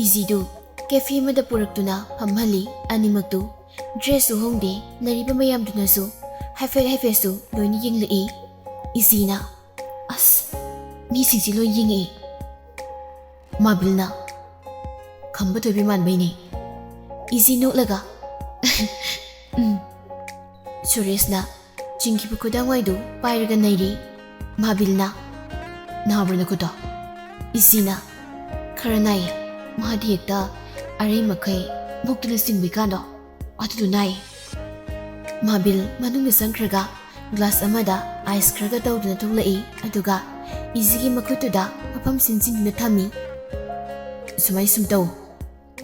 ꯏꯖꯤꯗꯨ cafe ꯑꯃꯗ ꯄꯨꯔꯛꯇꯨꯅ ꯐꯝꯍꯜꯂꯤ ꯑꯅꯤꯃꯛꯇꯨ ꯗ꯭ꯔꯦꯁꯁꯨ ꯍꯣꯡꯗꯦ ꯂꯩꯔꯤꯕ ꯃꯌꯥꯝꯗꯨꯅꯁꯨ ꯍꯥꯏꯐꯦꯠꯁꯨ ꯂꯣꯏꯅ ꯌꯦꯡꯂꯛꯏ ꯏꯖꯤꯅ ꯑꯁ ꯃꯤꯁꯤꯡꯁꯤ ꯂꯣꯏ ꯌꯦꯡꯉꯛꯏ ꯃꯥꯕꯤꯜꯅ ꯈꯝꯕ ꯊꯣꯏꯕꯤ ꯃꯥꯟꯕꯩꯅꯦ ꯏꯖꯤ ꯅꯣꯛꯂꯒ ꯁꯨꯔꯦꯁꯅ ꯆꯤꯡꯈꯤꯕ ꯈꯨꯗꯥꯡꯋꯥꯏꯗꯨ ꯄꯥꯏꯔꯒ ꯅꯩꯔꯤ ꯃꯥꯕꯤꯜꯅ ꯅꯥꯕ꯭ꯔ ꯅꯈꯨꯠꯇꯣ ꯏꯖꯤꯅ ꯈꯔ ꯅꯥꯏꯌꯦ ꯃꯥꯗꯤ ꯍꯦꯛꯇ ꯑꯔꯩ ꯃꯈꯩ ꯃꯨꯛꯇꯨꯅ ꯆꯤꯡꯕꯤꯀꯥꯟꯗꯣ ꯑꯗꯨꯗꯨ ꯅꯥꯏꯌꯦ ꯃꯥꯕꯤꯜ ꯃꯅꯨꯡꯗ ꯆꯪꯈ꯭ꯔꯒ ꯒ꯭ꯂꯥꯁ ꯑꯃꯗ ꯑꯥꯏꯁ ꯈꯔꯒ ꯇꯧꯗꯨꯅ ꯊꯣꯛꯂꯛꯏ ꯑꯗꯨꯒ ꯏꯖꯤꯒꯤ ꯃꯈꯨꯠꯇꯨꯗ ꯃꯐꯝ ꯁꯤꯟꯁꯤꯟꯗꯨꯅ ꯊꯝꯃꯤ ꯁꯨꯃꯥꯏ ꯁꯨꯝ ꯇꯧ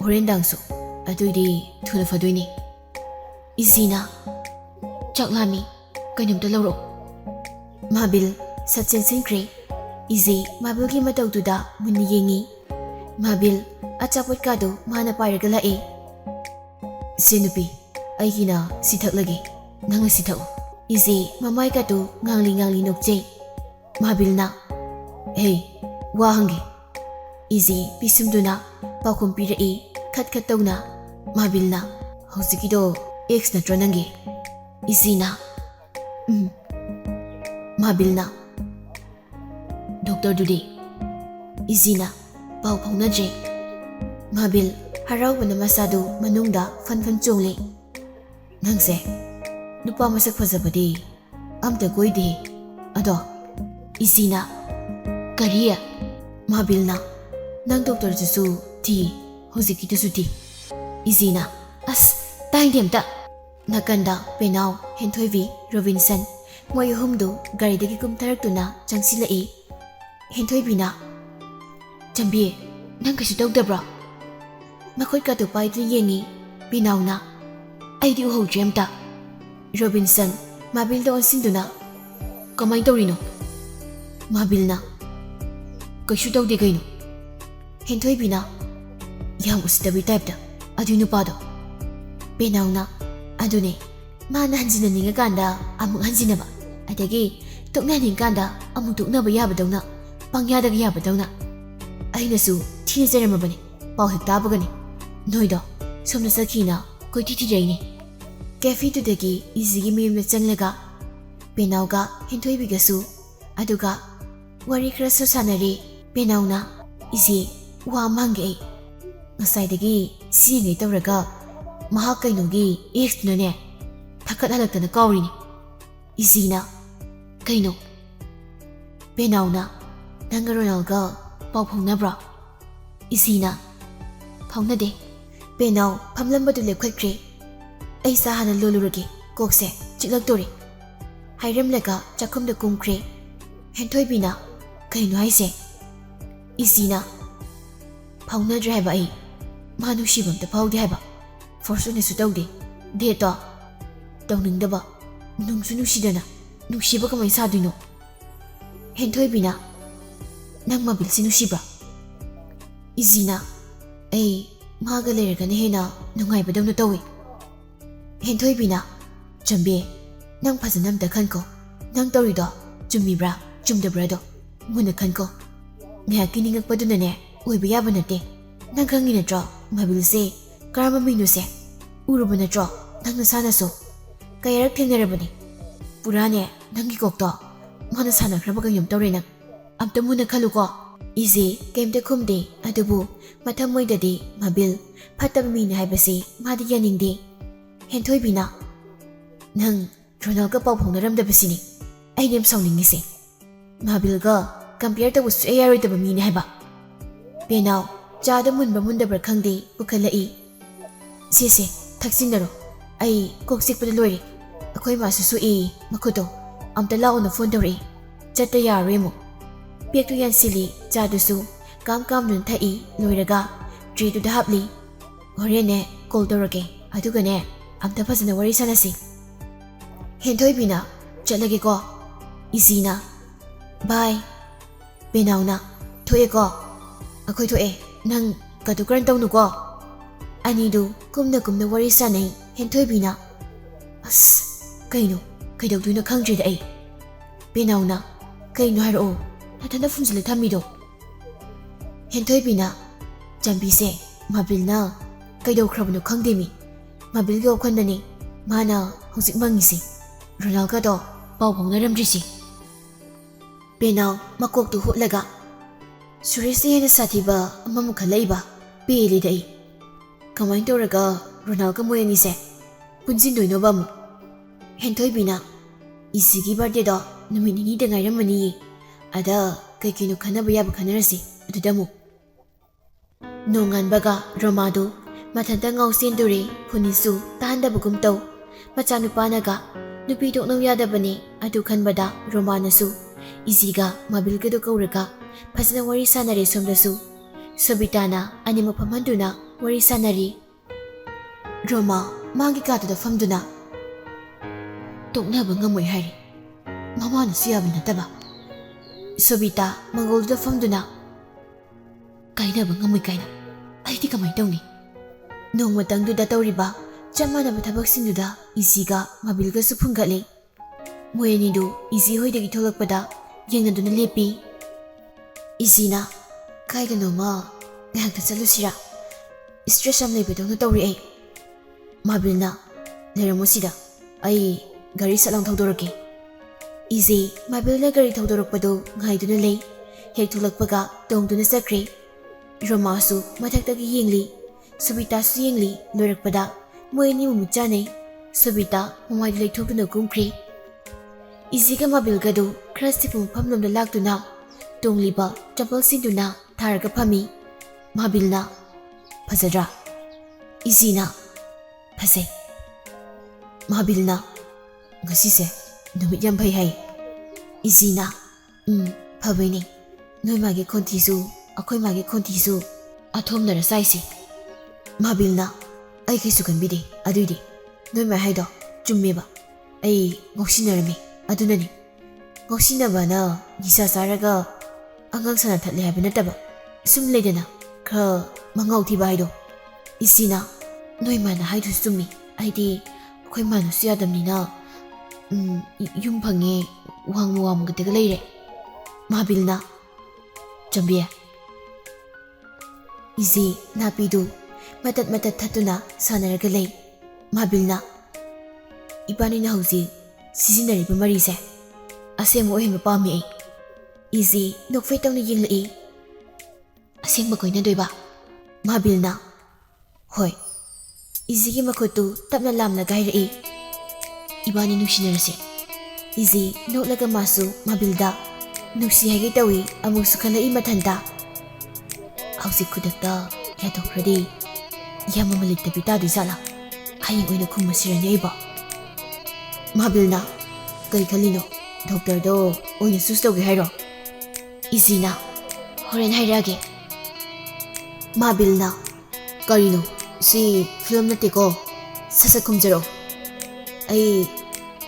ꯍꯣꯔꯦꯟꯗꯥꯡꯁꯨ ꯑꯗꯨꯏꯗꯤ ꯊꯨꯅ ꯐꯗꯣꯏꯅꯤ ꯏꯖꯤꯅ ꯆꯥꯛ ꯂꯥꯝꯃꯤ ꯀꯩꯅꯣꯝꯇ ꯂꯧꯔꯛꯑꯣ ꯃꯥꯕꯤꯜ ꯁꯠ ꯆꯦꯟꯁꯤꯟꯈ꯭ꯔꯦ ꯏꯖꯤ ꯃꯥꯕꯤꯜꯒꯤ ꯃꯇꯧꯗꯨꯗ ꯃꯨꯟꯅ ꯌꯦꯡꯉꯤ ꯃꯥꯕꯤꯜ ꯑꯆꯥꯄꯣꯠꯀꯥꯗꯨ ꯃꯥꯅ ꯄꯥꯏꯔꯒ ꯂꯥꯛꯏ ꯁꯦ ꯅꯨꯄꯤ ꯑꯩꯒꯤꯅ ꯁꯤ ꯊꯛꯂꯒꯦ ꯅꯪꯅ ꯁꯤ ꯊꯛꯎ ꯏꯖꯤ ꯃꯃꯥꯏꯒꯗꯨ ꯉꯥꯡꯂꯤ ꯅꯣꯛꯆꯩ ꯃꯥꯕꯤꯜꯅ ꯍꯦ ꯋꯥ ꯍꯪꯒꯦ ꯏꯖꯤ ꯄꯤꯁꯨꯝꯗꯨꯅ ꯄꯥꯎꯈꯨꯝ ꯄꯤꯔꯛꯏ ꯈꯠ ꯇꯧꯅ ꯃꯥꯕꯤꯜꯅ ꯍꯧꯖꯤꯛꯀꯤꯗꯣ ꯑꯦꯛꯁ ꯅꯠꯇ꯭ꯔꯣ ꯅꯪꯒꯤ ꯏꯖꯤꯅ ꯃꯥꯕꯤꯜꯅ ꯗꯣꯛꯇꯔꯗꯨꯗꯤ ꯏꯖꯤꯅ ꯄꯥꯎ ꯐꯥꯎꯅꯗ꯭ꯔꯦ ꯃꯥꯕꯤꯜ ꯍꯔꯥꯎꯕꯅ ꯃꯁꯥꯗꯨ ꯃꯅꯨꯡꯗ ꯐꯟ ꯆꯣꯡꯂꯦ ꯅꯪꯁꯦ ꯅꯨꯄꯥ ꯃꯁꯛ ꯐꯖꯕꯗꯤ ꯑꯝꯇ ꯀꯣꯏꯗꯦ ꯑꯗꯣ ꯏꯖꯤꯅ ꯀꯔꯤ ꯃꯥꯕꯤꯜꯅ ꯅꯪ ꯗꯣꯛꯇꯔꯗꯨꯁꯨ ꯊꯤ ꯍꯧꯖꯤꯛꯀꯤꯗꯨꯁꯨ ꯊꯤ ꯏꯖꯤꯅ ꯑꯁ ꯇꯥꯏꯗꯦ ꯑꯝꯇ ꯅꯥꯀꯟꯗ ꯄꯦꯅꯥꯎ ꯍꯦꯟꯊꯣꯏꯕꯤ ꯔꯣꯕꯤꯟꯁꯟ ꯃꯣꯏ ꯑꯍꯨꯝꯗꯨ ꯒꯥꯔꯤꯗꯒꯤ ꯀꯨꯝꯊꯔꯛꯇꯨꯅ ꯆꯪꯁꯤꯜꯂꯛꯏ ꯍꯦꯟꯊꯣꯏꯕꯤꯅ ꯆꯝꯕꯤ ꯅꯪ ꯀꯩꯁꯨ ꯇꯧꯗꯕ꯭ꯔꯣ ꯃꯈꯨꯠꯀꯥꯗꯨ ꯄꯥꯏꯗꯨꯅ ꯌꯦꯡꯉꯤ ꯄꯦꯅꯥꯎꯅ ꯑꯩꯗꯤ ꯎꯍꯧꯗ꯭ꯔꯦ ꯑꯝꯇ ꯔꯣꯕꯤꯟꯁꯟ ꯃꯥꯕꯤꯜꯗ ꯑꯣꯟꯁꯤꯟꯗꯨꯅ ꯀꯃꯥꯏꯅ ꯇꯧꯔꯤꯅꯣ ꯃꯥꯕꯤꯜꯅ ꯀꯩꯁꯨ ꯇꯧꯗꯦ ꯀꯩꯅꯣ ꯍꯦꯟꯊꯣꯏꯕꯤꯅ ꯌꯥꯝ ꯎꯁꯤꯠꯇꯕꯩ ꯇꯥꯏꯞꯇ ꯑꯗꯨꯏ ꯅꯨꯄꯥꯗꯣ ꯄꯦꯅꯥꯎꯅ ꯑꯗꯨꯅꯦ ꯃꯥꯅ ꯍꯟꯖꯤꯟꯅꯅꯤꯡꯉꯀꯥꯟꯗ ꯑꯃꯨꯛ ꯍꯟꯖꯤꯟꯅꯕ ꯑꯗꯒꯤ ꯇꯣꯛꯅꯅꯤꯡꯀꯥꯟꯗ ꯑꯃꯨꯛ ꯇꯣꯛꯅꯕ ꯌꯥꯕꯗꯧꯅ ꯄꯪꯌꯥꯗꯒ ꯌꯥꯕꯗꯧꯅ ꯑꯩꯅꯁꯨ ꯊꯤꯖꯔꯝꯃꯕꯅꯦ ꯄꯥꯎ ꯍꯦꯛ ꯇꯥꯕꯒꯅꯤ ꯅꯣꯏꯗꯣ ꯁꯣꯝꯗ ꯆꯠꯈꯤꯅ ꯀꯣꯏꯊꯤ ꯊꯤꯔꯛꯏꯅꯦ ꯀꯦꯐꯦꯗꯨꯗꯒꯤ ꯏꯖꯤꯒꯤ ꯃꯌꯨꯝꯗ ꯆꯪꯂꯒ ꯄꯦꯅꯥꯎꯒ ꯍꯦꯟꯊꯣꯏꯕꯤꯒꯁꯨ ꯑꯗꯨꯒ ꯋꯥꯔꯤ ꯈꯔꯁꯨ ꯁꯥꯟꯅꯔꯤ ꯄꯦꯅꯥꯎꯅ ꯏꯖꯤ ꯋꯥ ꯑꯃ ꯍꯪꯒꯦ ꯑꯩ ꯉꯁꯥꯏꯗꯒꯤ ꯁꯤꯉꯩ ꯇꯧꯔꯒ ꯃꯍꯥꯛ ꯀꯩꯅꯣꯒꯤ ꯑꯦꯛꯁꯇꯨꯅꯅꯦ ꯊꯛꯀꯠꯍꯜꯂꯛꯇꯅ ꯀꯥꯎꯔꯤꯅꯤ ꯏꯖꯤꯅ ꯀꯩꯅꯣ ꯄꯦꯅꯥꯎꯅ ꯅꯪꯒ ꯔꯣꯅꯥꯜꯒ ꯄꯥꯎ ꯐꯥꯎꯅꯕ꯭ꯔꯣ ꯏꯖꯤꯅ ꯐꯥꯎꯅꯗꯦ ꯄꯦꯅꯥꯎ ꯐꯝꯂꯝꯕꯗꯨ ꯂꯦꯞꯈꯠꯈ꯭ꯔꯦ ꯑꯩ ꯆꯥ ꯍꯥꯟꯅ ꯂꯣꯜꯂꯨꯔꯒꯦ ꯀꯣꯛꯁꯦ ꯆꯤꯛꯂꯛꯇꯣꯔꯦ ꯍꯥꯏꯔꯝꯂꯒ ꯆꯥꯛꯈꯨꯝꯗ ꯀꯨꯝꯈ꯭ꯔꯦ ꯍꯦꯟꯊꯣꯏꯕꯤꯅ ꯀꯩꯅꯣ ꯍꯥꯏꯁꯦ ꯏꯖꯤꯅ ꯐꯥꯎꯅꯗ꯭ꯔꯦ ꯍꯥꯏꯕ ꯑꯩ ꯃꯥ ꯅꯨꯡꯁꯤꯕ ꯑꯝꯇ ꯐꯥꯎꯗꯦ ꯍꯥꯏꯕ ꯐꯣꯔꯁ ꯑꯣꯏꯅꯁꯨ ꯇꯧꯗꯦ ꯗꯦꯠꯇꯣ ꯇꯧꯅꯤꯡꯗꯕ ꯅꯨꯡꯁꯨ ꯅꯨꯡꯁꯤꯗꯅ ꯅꯨꯡꯁꯤꯕ ꯀꯃꯥꯏꯅ ꯁꯥꯗꯣꯏꯅꯣ ꯍꯦꯟꯊꯣꯏꯕꯤꯅ ꯅꯪ ꯃꯥꯕꯤꯜꯁꯤ ꯅꯨꯡꯁꯤꯕ꯭ꯔꯥ ꯏꯖꯤꯅ ꯑꯩ ꯃꯥꯒ ꯂꯩꯔꯒꯅ ꯍꯦꯟꯅ ꯅꯨꯡꯉꯥꯏꯕꯗꯧꯅ ꯇꯧꯏ ꯍꯦꯟꯊꯣꯏꯕꯤꯅ ꯆꯝꯕꯤ ꯅꯪ ꯐꯖꯅ ꯑꯝꯇ ꯈꯟꯀꯣ ꯅꯪ ꯇꯧꯔꯤꯗꯣ ꯆꯨꯝꯃꯤꯕ꯭ꯔꯥ ꯆꯨꯝꯗꯕ꯭ꯔꯥꯗꯣ ꯃꯨꯟꯅ ꯈꯟꯀꯣ ꯉꯥꯏꯍꯥꯛꯀꯤ ꯅꯤꯡꯉꯛꯄꯗꯨꯅꯅꯦ ꯑꯣꯏꯕ ꯌꯥꯕ ꯅꯠꯇꯦ ꯅꯪ ꯈꯪꯉꯤ ꯅꯠꯇ꯭ꯔꯣ ꯃꯥꯕꯤꯜꯁꯦ ꯀꯔꯝꯕ ꯃꯤꯅꯣꯁꯦ ꯎꯔꯨꯕ ꯅꯠꯇ꯭ꯔꯣ ꯅꯪ ꯅꯁꯥꯅꯁꯨ ꯀꯌꯥꯔꯛ ꯊꯦꯡꯅꯔꯕꯅꯤ ꯄꯨꯔꯥꯅꯦ ꯅꯪꯒꯤ ꯀꯣꯛꯇꯣ ꯃꯥꯅ ꯁꯥꯟꯅꯈ꯭ꯔꯕ ꯀꯩꯅꯣꯝ ꯇꯧꯔꯦ ꯅꯪ ꯑꯝꯇ ꯃꯨꯟꯅ ꯈꯜꯂꯨꯀꯣ ꯏꯖꯤ ꯀꯩꯝꯇ ꯈꯨꯝꯗꯦ ꯑꯗꯨꯕꯨ ꯃꯊꯃꯣꯏꯗꯗꯤ ꯃꯥꯕꯤꯜ ꯐꯠꯇꯕ ꯃꯤꯅꯤ ꯍꯥꯏꯕꯁꯤ ꯃꯥꯗꯤ ꯌꯥꯅꯤꯡꯗꯦ ꯍꯦꯟꯊꯣꯏꯕꯤꯅ ꯅꯪ ꯔꯣꯅꯥꯜꯒ ꯄꯥꯎ ꯐꯥꯎꯅꯔꯝꯗꯕꯁꯤꯅꯤ ꯑꯩꯅ ꯌꯥꯝ ꯁꯥꯎꯅꯤꯡꯉꯤꯁꯦ ꯃꯥꯕꯤꯜꯒ ꯀꯝꯄꯤꯌꯔ ꯇꯧꯕ ꯁꯨꯡꯌꯥ ꯌꯥꯔꯣꯏꯗꯕ ꯃꯤꯅꯤ ꯍꯥꯏꯕ ꯄꯦꯅꯥꯎ ꯆꯥꯗ ꯃꯨꯟꯕ ꯃꯨꯟꯗꯕ꯭ꯔꯥ ꯈꯪꯗꯦ ꯄꯨꯈꯠꯂꯛꯏ ꯁꯤꯁꯦ ꯊꯛꯆꯤꯟꯅꯔꯣ ꯑꯩ ꯀꯣꯛ ꯆꯤꯛꯄꯗ ꯂꯣꯏꯔꯦ ꯑꯩꯈꯣꯏ ꯃꯥꯁꯨ ꯁꯣꯛꯏ ꯃꯈꯨꯠꯇꯣ ꯑꯝꯇ ꯂꯥꯛꯑꯣꯅ ꯐꯣꯟ ꯇꯧꯔꯛꯏ ꯆꯠꯇ ꯌꯥꯔꯣꯏ ꯑꯃꯨꯛ ꯄꯦꯛꯇꯨ ꯌꯥꯟꯁꯤꯜꯂꯤ ꯆꯥꯗꯨꯁꯨ ꯀꯥꯝꯗꯨꯅ ꯊꯛꯏ ꯂꯣꯏꯔꯒ ꯇ꯭ꯔꯦꯗꯨꯗ ꯍꯥꯞꯂꯤ ꯍꯣꯔꯦꯟꯅꯦ ꯀꯣꯜ ꯇꯧꯔꯛꯀꯦ ꯑꯗꯨꯒꯅꯦ ꯑꯝꯇ ꯐꯖꯅ ꯋꯥꯔꯤ ꯁꯥꯟꯅꯁꯤ ꯍꯦꯟꯊꯣꯏꯕꯤꯅ ꯆꯠꯂꯒꯦꯀꯣ ꯏꯖꯤꯅ ꯕꯥꯏ ꯄꯦꯅꯥꯎꯅ ꯊꯣꯛꯑꯦꯀꯣ ꯑꯩꯈꯣꯏ ꯊꯣꯛꯑꯦ ꯅꯪ ꯀꯇꯨ ꯀꯔꯟ ꯇꯧꯅꯨꯀꯣ ꯑꯅꯤꯗꯨ ꯀꯨꯝꯅ ꯋꯥꯔꯤ ꯁꯥꯟꯅꯩ ꯍꯦꯟꯊꯣꯏꯕꯤꯅ ꯑꯁ ꯀꯩꯅꯣ ꯀꯩꯗꯧꯗꯣꯏꯅꯣ ꯈꯪꯗ꯭ꯔꯦꯗ ꯑꯩ ꯄꯦꯅꯥꯎꯅ ꯀꯩꯅꯣ ꯍꯥꯏꯔꯛꯑꯣ ꯅꯊꯟꯗ ꯐꯨꯝꯖꯤꯜꯂ ꯊꯝꯃꯤꯗꯣ ꯍꯦꯟꯊꯣꯏꯕꯤꯅ ꯆꯝꯕꯤꯁꯦ Mabilna kaidokrabano khangdemi. Mabilga wakhandani mana hojik mangisi. Ronaldo do pau phongnaramdrisi. Penal makok tu hutlaga. Suresh hena sathiba amamukha leiba peli dai. Kamai toraga Ronaldo moyani se punjin doino bamu. Henthoi bina Izzygi birthday do numit nini da ngairamani. Ada kaikino khanaba yaba khanarasi adudamu. Nongan baga Romado mathanta ngau sendure phunisu tahandabagum taw. Machanupanaga nupi toknau yadabani adu khanbada Romanasu Izzyga Mabilga do kauraga phasna wari sanare somdasu. Sobitana anima phamanduna wari sanari. Roma magi katuda famduna toknaba ngamoi hari. Mamana siyaba nataba. Sobita mangolda famduna kainaba ngamoi kaina. Aidi kamai tawni. Nongmatangduda tawriba chamanaba thabaksinduda Izzyga Mabilga su phungatle. Moyanidu Izzy hoidagi tholakpada yengnaduna lepi. Izzyna kaidanoma ngahakta chalusira. Stress am leibadawna tawri ai. Mabilna leramosida ai gari salang thawdorake. Izzy Mabilna gari thawdorakpado ngaiduna lei. Hek tholakpaga tongduna sakre. Romasu mathaktagi yengli. Sobita su yengli loirakpada moyani mumutchane. Sobita mamaidi leithokduna kumkre. Izzyga Mabilga do krastik mufamlomda laktuna tongliba chapal sinduna tharaga phami. Mabilna phajadra. Izzyna phase. Mabilna ngasise numit yam phai hai. Izzyna phabaini noi magi khontisu akhoi magi khontisu athomnara saisi. Mabilna ai kaisu kanbide aduidi noi mai haido chummeba ai ngoksinarami adunani. Ngoksinabana nisa saraga angang sana thatle habi nataba sum leidana kha mangau thiba haido. Izzyna noi mana haidu summi aidi akhoi mana siyadamnina yum phange wangmu wamgadaga leire. Mabilna chambiya. Izzy napidu matat thatuna sanaraga lei. Mabilna ibanina hauji sizinariba marise asemo ohemba pami ai. Izzy nokfei tawna yenglai. Asengba koina doiba. Mabilna hoi. Izzygi makhotu tapna lamna gairai. Ibani nungsinarase. Izzy noklaga masu Mabilda nungsi haigai tawi amuksu khalai mathanta. Hauji khudakta yadokradi yama maliktabi tadui-zala hayeng oina khummasirani aiba. Mabilna kai khalino doctor do oina sus tawge hairo. Izzyna horen hairage. Mabilna karino si film nateko sasa khumjaro. Ai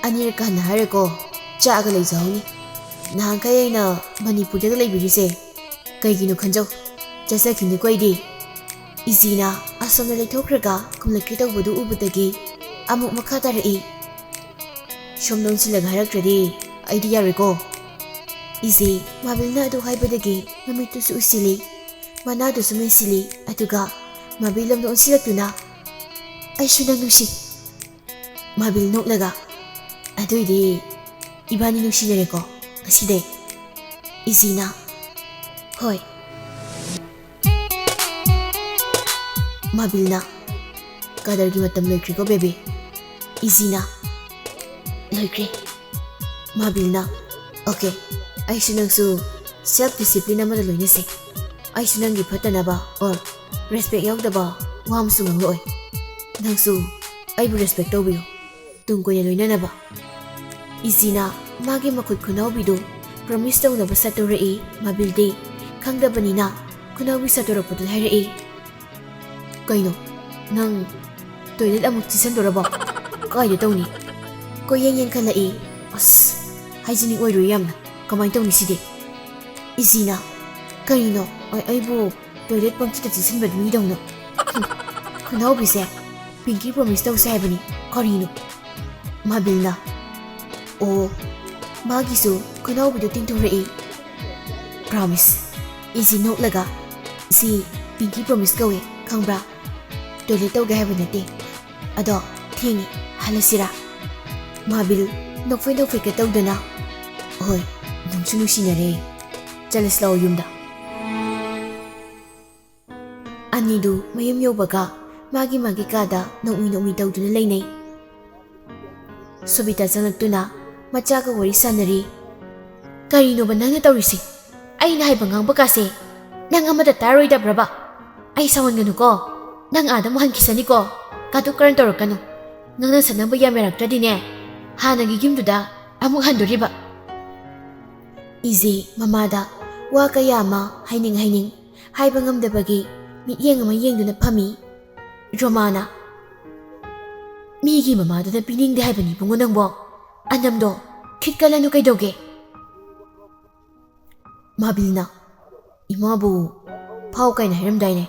anirka na hairako chaga leijawni. Nahankai aina Manipurda leibirise kaigino khanjau chasakini koidi. Izzyna asomna leithokraga kumlakri tawbadu ubudagi amuk makha tarai. Somdon silaga harakradi aidi yareko. Izzy Mabilna adu haibadagi namitusu usili manadusu mesili aduga Mabilamna onsilaktuna aishu nang nungsi. Mabil noklaga aduidi ibani nungsinareko ngasidai. Izzyna hoi. Mabilna kadargi matam loikriko bebe. Izzyna loikre. Mabilna okay aishu nangsu self discipline amada loinase. Aishu nangi phatanaba or respect yaudaba wamsu ngangloi. Nangsu aibu respect tawbiyo tungkoina loinanaba. Izzyna magi makhut khunawbidu promise tawnaba satorai. Mabildi khangdabanina khunawbi satorakpadu hairai. Kaino nang toilet amuk chisandoraba kaida tawni koyeng khalai. As hygienic oiroi yamna kamai tawni sidi. Izzyna kaino aibu toilet pamchita chisinbadu mi dawna khunawbise pinky promise tawse haibani karino. Mabilna o magisu khunawbidu tingthorai. Promise. Izzy noklaga si pinky promise kawe ꯈꯪꯕ꯭ꯔꯥ toilet ꯇꯧꯒꯦ ꯍꯥꯏꯕ ꯅꯠꯇꯦ ꯑꯗꯣ ꯊꯦꯡꯉꯤ ꯍꯜꯂꯁꯤꯔꯥ ꯃꯥꯕꯤꯜ ꯅꯣꯛꯐꯦꯠꯀ ꯇꯧꯗꯅ ꯍꯣꯏ ꯅꯨꯡꯁꯨ ꯅꯨꯡꯁꯤꯅꯔꯦ ꯆꯠꯂꯁꯤ ꯂꯥꯛꯑꯣ ꯌꯨꯝꯗ ꯑꯅꯤꯗꯨ ꯃꯌꯨꯝ ꯌꯧꯕꯒ ꯃꯥꯒꯤ ꯀꯥꯗ ꯅꯣꯛꯃꯤ ꯇꯧꯗꯨꯅ ꯂꯩꯅꯩ ꯁꯣꯕꯤꯇꯥ ꯆꯪꯂꯛꯇꯨꯅ ꯃꯆꯥꯒ ꯋꯥꯔꯤ ꯁꯥꯟꯅꯔꯤ ꯀꯔꯤꯅꯣꯕ ꯅꯪꯅ ꯇꯧꯔꯤꯁꯤ ꯑꯩꯅ ꯍꯥꯏꯕ ꯉꯥꯡꯕ ꯀꯥꯁꯦ ꯅꯪ ꯑꯃꯗ ꯇꯥꯔꯣꯏꯗꯕ꯭ꯔꯕ ꯑꯩ ꯁꯥꯎꯍꯟꯒꯅꯨꯀꯣ ꯅꯪ ꯑꯥꯗ ꯑꯃꯨꯛ ꯍꯟꯈꯤꯁꯅꯤꯀꯣ ꯀꯥꯇꯨ ꯀꯔꯟ ꯇꯧꯔꯛꯀꯅꯨ ꯅꯪꯅ ꯁꯥꯟꯅꯕ ꯌꯥꯝ ꯌꯥꯔꯛꯇ꯭ꯔꯗꯤꯅꯦ ꯍꯥꯟꯅꯒꯤ ꯌꯨꯝꯗꯨꯗ ꯑꯃꯨꯛ ꯍꯟꯗꯣꯔꯤꯕ 이제 ꯃꯃꯥꯗ ꯋꯥ ꯀꯌꯥ ꯑꯃ ꯍꯥꯏꯅꯤꯡ ꯍꯥꯏꯕ ꯉꯝꯗꯕꯒꯤ ꯃꯤꯠꯌꯦꯡ ꯑꯃ ꯌꯦꯡꯗꯨꯅ ꯐꯝꯃꯤ ꯔꯣꯃꯥꯅ ꯃꯤꯒꯤ ꯃꯃꯥꯗꯨꯅ ꯄꯤꯅꯤꯡꯗꯦ ꯍꯥꯏꯕꯅꯤ ꯏꯕꯨꯡꯉꯣ ꯅꯪꯕꯣ ꯑꯅꯝꯗꯣ ꯈꯤꯠꯀꯠꯂꯅꯨ ꯀꯩꯗꯧꯒꯦ ꯃꯥꯕꯤꯜꯅ 이마ꯕꯨ ꯐꯥꯎ ꯀꯥꯏꯅ ꯍꯥꯏꯔꯝꯗꯥꯏꯅꯦ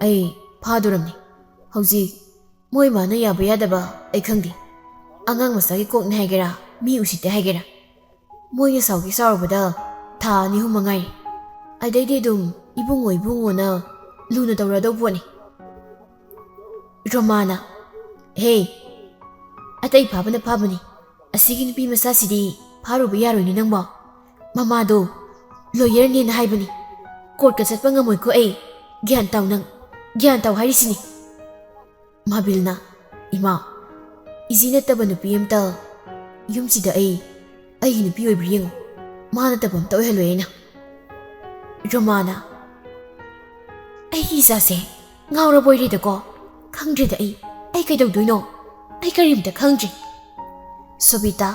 ꯑꯩ ꯐꯥꯗꯣꯔꯝꯅꯤ ꯍꯧꯖꯤꯛ ꯃꯣꯏ ꯃꯥꯅ ꯌꯥꯕ ꯌꯥꯗꯕ ꯑꯩ ꯈꯪꯗꯦ ꯑꯉꯥꯡ ꯃꯆꯥꯒꯤ ꯀꯣꯛꯅꯤ ꯍꯥꯏꯒꯦꯔꯥ ꯃꯤ ꯎꯁꯤꯠꯇꯦ ꯍꯥꯏꯒꯦꯔꯥ ꯃꯣꯏꯅ ꯁꯥꯎꯔꯕꯗ ꯊꯥ 2-3 ꯃꯉꯥꯏꯔꯤ ꯑꯗꯩꯗꯤ ꯑꯗꯨꯝ ꯏꯕꯨꯡꯉꯣꯅ ꯂꯨꯅ ꯇꯧꯔꯗꯧ ꯄꯣꯠꯅꯤ ꯔꯣꯃꯥꯅ ꯍꯦ ꯑꯇꯩ ꯐꯥꯕꯅ ꯐꯥꯕꯅꯤ ꯑꯁꯤꯒꯤ ꯅꯨꯄꯤ ꯃꯆꯥꯁꯤꯗꯤ ꯐꯥꯔꯨꯕ ꯌꯥꯔꯣꯏꯅꯦ ꯅꯪꯕꯣ ꯃꯃꯥꯗꯣ ꯂꯣꯌꯔꯅꯦꯅ ꯍꯥꯏꯕꯅꯤ ꯀꯣꯔꯠꯀ ꯆꯠꯄ ꯉꯝꯃꯣꯏꯀꯣ ꯑꯩ ꯒ꯭ꯌꯥꯟ ꯇꯥꯎ ꯅꯪ ꯒ꯭ꯌꯥꯟ ꯇꯥꯎ ꯍꯥꯏꯔꯤꯁꯤꯅꯤ ꯃꯥꯕꯤꯜꯅ 이마 이지 ꯅꯠꯇꯕ ꯅꯨꯄꯤ ꯑꯃꯇ ꯌꯨꯝꯁꯤꯗ ꯑꯩꯒꯤ ꯅꯨꯄꯤ ꯑꯣꯏꯕ꯭ꯔꯥ ꯌꯦꯡꯉꯨ ꯃꯥ ꯅꯠꯇꯕ ꯑꯃꯇ ꯑꯣꯏꯍꯜꯂꯣꯏ ꯑꯩꯅ ꯔꯣꯃꯥꯅ ꯑꯩꯒꯤ ꯏꯆꯥꯁꯦ ꯉꯥꯎꯔꯕꯣꯏꯔꯦꯗꯀꯣ ꯈꯪꯗ꯭ꯔꯦꯗ ꯑꯩ ꯀꯩꯗꯧꯗꯣꯏꯅꯣ ꯑꯩ ꯀꯔꯤꯝꯇ ꯈꯪꯗ꯭ꯔꯤ ꯁꯣꯕꯤꯇꯥ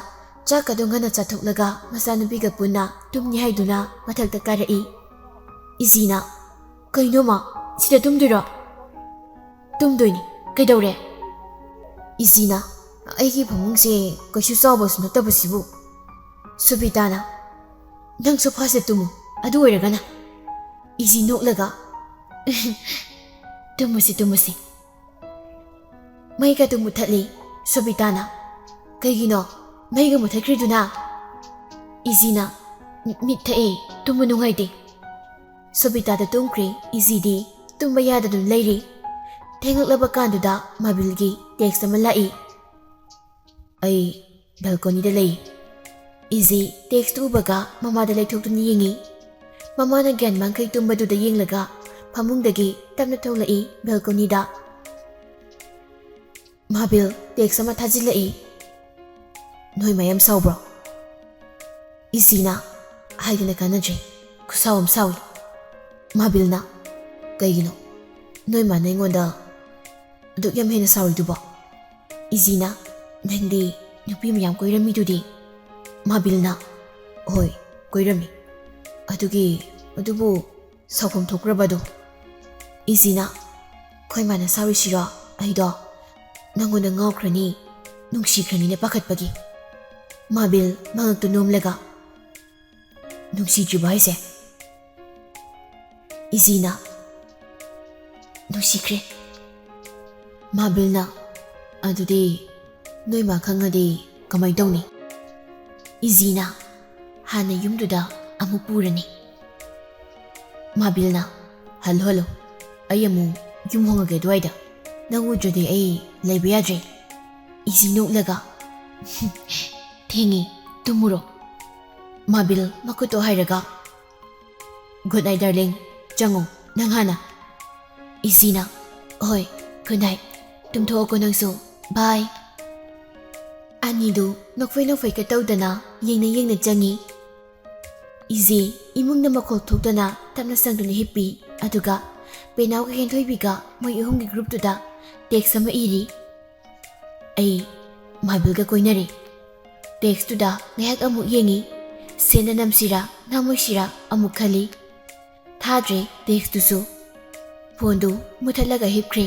ꯆꯥꯛꯀꯗꯣ ꯉꯟꯅ ꯆꯥꯊꯣꯛꯂꯒ ꯃꯆꯥꯅꯨꯄꯤꯒ ꯄꯨꯟꯅ ꯇꯨꯝꯅꯤ ꯍꯥꯏꯗꯨꯅ ꯃꯊꯛꯇ ꯀꯥꯔꯛꯏ 이지ꯅ ꯀꯩꯅꯣꯃ ꯁꯤꯗ ꯇꯨꯝꯗꯣꯏꯔꯣ ꯇꯨꯝꯗꯣꯏꯅꯤ ꯀꯩꯗꯧꯔꯦ 이지ꯅ ꯑꯩꯒꯤ ꯐꯃꯨꯡꯁꯦ ꯀꯩꯁꯨ ꯆꯥꯎꯕꯁꯨ ꯅꯠꯇꯕꯁꯤꯕꯨ ꯁꯣꯕꯤꯇꯥꯅ ꯅꯪ ꯁꯣꯐꯥꯁꯤꯗ ꯇꯨꯝꯃꯨ ꯑꯗꯨ ꯑꯣꯏꯔꯒꯅ 이지 ꯅꯣꯛꯂꯒ ꯇꯨꯝꯃꯨꯁꯤ ꯃꯩꯒꯗꯨ ꯃꯨꯊꯠꯂꯤ ꯁꯣꯕꯤꯇꯥꯅ ꯀꯩꯒꯤꯅꯣ ꯃꯩꯒ ꯃꯨꯊꯠꯈ꯭ꯔꯤꯗꯨꯅ 이지ꯅ ꯃꯤꯠ ꯊꯛꯑꯦ ꯇꯨꯝꯕ ꯅꯨꯡꯉꯥꯏꯇꯦ ꯁꯣꯕꯤꯇꯥꯗ ꯇꯨꯝꯈ꯭ꯔꯦ 이지ꯗꯤ ꯇꯨꯝꯕ ꯌꯥꯗꯗꯨꯅ ꯂꯩꯔꯤ ꯊꯦꯡꯂꯛꯂꯕ ꯀꯥꯟꯗꯨꯗ ꯃꯥꯕꯤꯜꯒꯤ ꯇꯦꯛꯁ ꯑꯃ ꯂꯥꯛꯏ ꯑꯩ ꯕꯦꯜꯀꯣꯅꯤꯗ ꯂꯩ 이지 ꯇꯦꯛꯁꯇꯨ ꯎꯕꯒ ꯃꯃꯥꯗ ꯂꯩꯊꯣꯛꯇꯨꯅ ꯌꯦꯡꯉꯤ ꯃꯃꯥꯅ ꯒ꯭ꯌꯥꯟ ꯃꯥꯡꯈꯩ ꯇꯨꯝꯕꯗꯨꯗ ꯌꯦꯡꯂꯒ ꯐꯃꯨꯡꯗꯒꯤ ꯇꯞꯅ ꯊꯣꯛꯂꯛꯏ ꯕꯦꯜꯀꯣꯅꯤꯗ ꯃꯥꯕꯤꯜ ꯇꯦꯛꯁ ꯑꯃ ꯊꯥꯖꯤꯜꯂꯛꯏ ꯅꯣꯏ ꯃꯌꯥꯝ ꯁꯥꯎꯕ꯭ꯔꯣ 이지ꯅ ꯍꯥꯏꯗꯅ ꯀꯥꯟꯅꯗ꯭ꯔꯦ ꯈꯨꯁꯥꯎ ꯑꯃ ꯁꯥꯎꯏ ꯃꯥꯕꯤꯜꯅ ꯀꯩꯒꯤꯅꯣ ꯅꯣꯏ ꯃꯥꯅ ꯑꯩꯉꯣꯟꯗ ꯑꯗꯨꯛ ꯌꯥꯝ ꯍꯦꯟꯅ ꯁꯥꯎꯔꯤꯗꯨꯕꯣ 이지ꯅ ꯅꯪꯗꯤ ꯅꯨꯄꯤ ꯃꯌꯥꯝ ꯀꯣꯏꯔꯝꯃꯤꯗꯨꯗꯤ ꯃꯥꯕꯤꯜꯅ ꯍꯣꯏ ꯀꯣꯏꯔꯝꯃꯤ ꯑꯗꯨꯕꯨ ꯁꯥꯎꯐꯝ ꯊꯣꯛꯈ꯭ꯔꯕꯗꯣ 이지ꯅ ꯑꯩꯈꯣꯏ ꯃꯥꯅ ꯁꯥꯎꯔꯤꯁꯤꯔꯣ ꯑꯩꯗꯣ ꯅꯪꯉꯣꯟꯗ ꯉꯥꯎꯈ꯭ꯔꯅꯤ ꯅꯨꯡꯁꯤꯈ꯭ꯔꯅꯤꯅ ꯄꯥꯈꯠꯄꯒꯤ ꯃꯥꯕꯤꯜ ꯃꯉꯛꯇꯨ ꯅꯣꯝꯂꯒ ꯅꯨꯡꯁꯤꯗ꯭ꯔꯤꯕ ꯍꯥꯏꯁꯦ 이지ꯅ ꯅꯨꯡꯁꯤꯈ꯭ꯔꯦ ꯃꯥꯕꯤꯜꯅ ꯑꯗꯨꯗꯤ ꯅꯣꯏ ꯃꯥ ꯈꯪꯉꯗꯤ ꯀꯃꯥꯏ ꯇꯧꯅꯤ 이지ꯅ ꯍꯥꯟꯅ ꯌꯨꯝꯗꯨꯗ ꯑꯃꯨꯛ ꯄꯨꯔꯅꯤ ꯃꯥꯕꯤꯜꯅ ꯍꯜꯂꯣ ꯑꯩ ꯑꯃꯨꯛ ꯌꯨꯝ ꯍꯣꯡꯉꯒꯦ ꯑꯗꯨꯋꯥꯏꯗ ꯅꯪ ꯎꯗ꯭ꯔꯗꯤ ꯑꯩ ꯂꯩꯕ ꯌꯥꯗ꯭ꯔꯦ 이지 ꯅꯣꯛꯂꯒ ꯊꯦꯡꯉꯤ ꯇꯨꯝꯃꯨꯔꯣ ꯃꯥꯕꯤꯜ ꯃꯈꯨꯠꯇꯣ ꯍꯥꯏꯔꯒ ꯒꯨꯗ ꯅꯥꯏꯠ ꯗꯥꯔꯂꯤꯡ ꯆꯪꯉꯣ ꯅꯪ ꯍꯥꯟꯅ 이지ꯅ ꯍꯣꯏ ꯒꯨꯗ ꯅꯥꯏꯠ ꯇꯨꯝꯊꯣꯛꯑꯣꯀꯣ ꯅꯪꯁꯨ ꯕꯥꯏ ꯑꯅꯤꯗꯨ ꯅꯣꯛꯐꯩꯀ ꯇꯧꯗꯅ ꯌꯦꯡꯅ ꯆꯪꯉꯤ 이지 이munꯗ ꯃꯈꯣꯜ ꯊꯣꯛꯇꯅ ꯇꯞꯅ ꯆꯪꯗꯨꯅ ꯍꯤꯞꯄꯤ ꯑꯗꯨꯒ ꯄꯦꯅꯥꯎꯒ ꯍꯦꯟꯊꯣꯏꯕꯤꯒ ꯃꯣꯏ ꯑꯍꯨꯝꯒꯤ ꯒ꯭ꯔꯨꯞꯇꯨꯗ ꯇꯦꯛꯁ ꯑꯃ ꯏꯔꯤ ꯑꯩ ꯃꯥꯕꯤꯜꯒ ꯀꯣꯏꯅꯔꯤ ꯇꯦꯛꯁꯇꯨꯗ ꯉꯥꯏꯍꯥꯛ ꯑꯃꯨꯛ ꯌꯦꯡꯉꯤ ꯁꯦꯟꯗ ꯅꯝꯁꯤꯔꯥ ꯅꯝꯃꯣꯏꯁꯤꯔꯥ ꯑꯃꯨꯛ ꯈꯜꯂꯤ ꯊꯥꯗ꯭ꯔꯦ ꯇꯦꯛꯁꯇꯨꯁꯨ ꯐꯣꯟꯗꯨ ꯃꯨꯊꯠꯂꯒ ꯍꯤꯞꯈ꯭ꯔꯦ